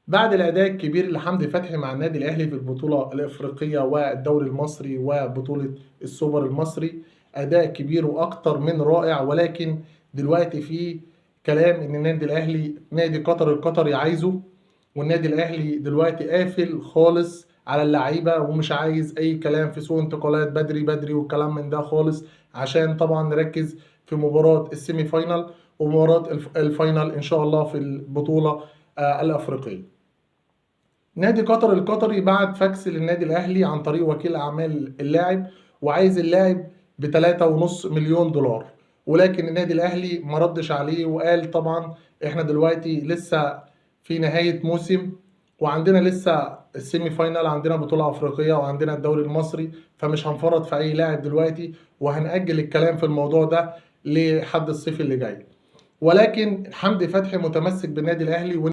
بعد الأداء الكبير لحمدي فتحي مع النادي الأهلي في البطولة الإفريقية والدوري المصري وبطولة السوبر المصري، أداء كبير وأكتر من رائع. ولكن دلوقتي في كلام إن النادي الأهلي نادي قطر القطري عايزه، والنادي الأهلي دلوقتي قافل خالص على اللعيبة ومش عايز أي كلام في سوق انتقالات بدري بدري والكلام من ده خالص، عشان طبعا نركز في مباراة السيمي فاينال ومباراة الفاينال إن شاء الله في البطولة الأفريقية. نادي قطر القطري بعت فاكس للنادي الاهلي عن طريق وكيل اعمال اللاعب، وعايز اللاعب ب 3.5 مليون دولار. ولكن النادي الاهلي ما ردش عليه وقال طبعا احنا دلوقتي لسه في نهاية موسم، وعندنا لسه السيمي فاينال، عندنا بطولة افريقية وعندنا الدوري المصري، فمش هنفرط في اي لاعب دلوقتي، وهنأجل الكلام في الموضوع ده لحد الصيف اللي جاي. ولكن حمدي فتحي متمسك بالنادي الاهلي.